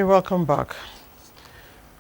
You're welcome back.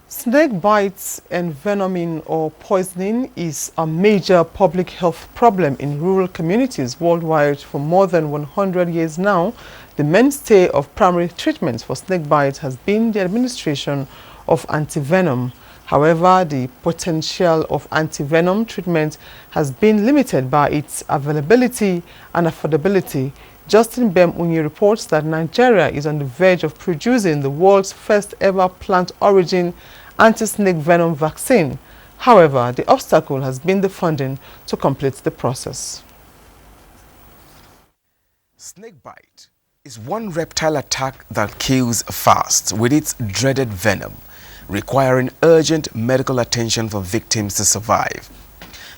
Snake bites and venoming or poisoning is a major public health problem in rural communities worldwide for more than 100 years now. The mainstay of primary treatment for snake bites has been the administration of antivenom. However, the potential of antivenom treatment has been limited by its availability and affordability. Justin Bem-Unyi reports that Nigeria is on the verge of producing the world's first ever plant origin anti-snake venom vaccine. However, the obstacle has been the funding to complete the process. Snake bite is one reptile attack that kills fast with its dreaded venom, requiring urgent medical attention for victims to survive.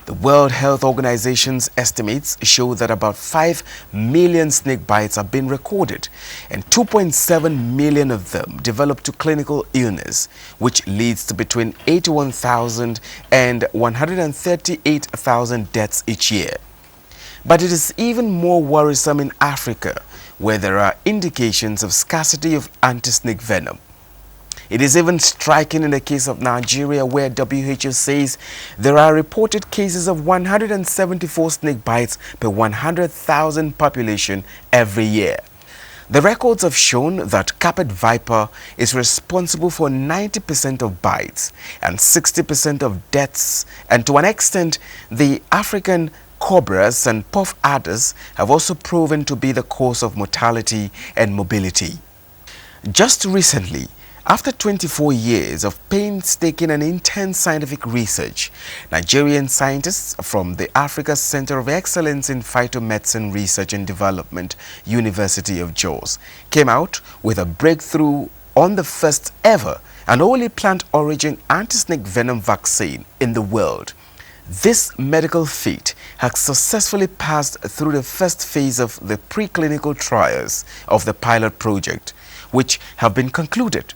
The World Health Organization's estimates show that about 5 million snake bites have been recorded, and 2.7 million of them develop to clinical illness, which leads to between 81,000 and 138,000 deaths each year. But it is even more worrisome in Africa, where there are indications of scarcity of anti-snake venom. It is even striking in the case of Nigeria, where WHO says there are reported cases of 174 snake bites per 100,000 population every year. The records have shown that carpet viper is responsible for 90% of bites and 60% of deaths, and to an extent, the African cobras and puff adders have also proven to be the cause of mortality and mobility. Just recently, after 24 years of painstaking and intense scientific research, Nigerian scientists from the Africa Center of Excellence in Phytomedicine Research and Development, University of Jos, came out with a breakthrough on the first ever and only plant origin anti-snake venom vaccine in the world. This medical feat has successfully passed through the first phase of the preclinical trials of the pilot project, which have been concluded.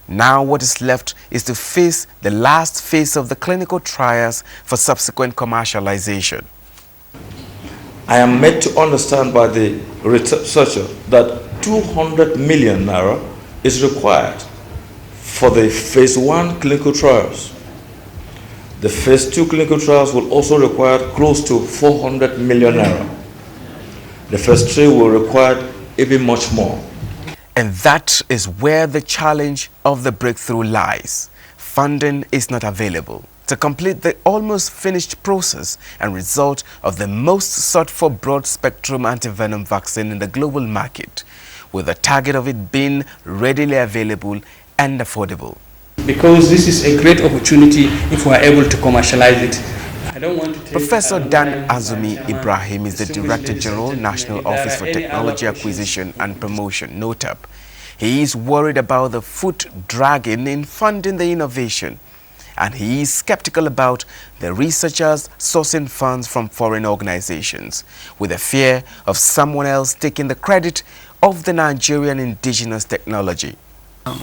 Now what is left is to face the last phase of the clinical trials for subsequent commercialization. I am made to understand by the researcher that 200 million naira is required for the phase 1 clinical trials. The phase 2 clinical trials will also require close to 400 million naira. The phase 3 will require even much more. And that is where the challenge of the breakthrough lies. Funding is not available to complete the almost finished process and result of the most sought-for broad-spectrum antivenom vaccine in the global market, with the target of it being readily available and affordable. Because this is a great opportunity if we are able to commercialize it. Professor Dan Azumi Ibrahim is the Director General, National Office for Technology Acquisition and Promotion, NOTAP. He is worried about the foot dragging in funding the innovation, and he is skeptical about the researchers sourcing funds from foreign organizations, with a fear of someone else taking the credit of the Nigerian indigenous technology.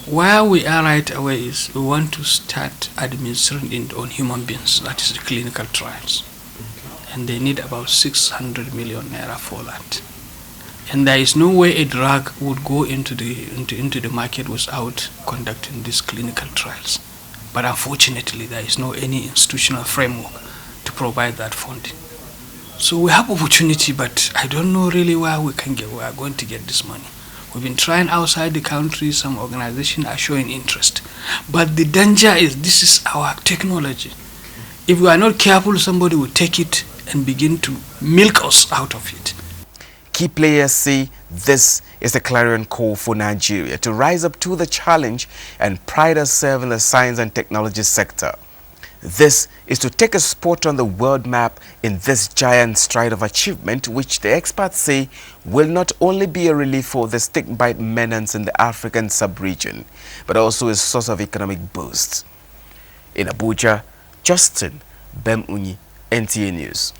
Where we are right away is we want to start administering it on human beings, that is the clinical trials. And they need about 600 million naira for that. And there is no way a drug would go into the market without conducting these clinical trials. But unfortunately, there is no any institutional framework to provide that funding. So we have opportunity, but I don't know really where we are going to get this money. We've been trying outside the country, some organizations are showing interest. But the danger is this is our technology. If we are not careful, somebody will take it and begin to milk us out of it. Key players say this is a clarion call for Nigeria to rise up to the challenge and pride ourselves in the science and technology sector. This is to take a spot on the world map in this giant stride of achievement, which the experts say will not only be a relief for the snakebite menace in the African sub-region, but also a source of economic boost. In Abuja, Justin Bem-Unyi, NTA News.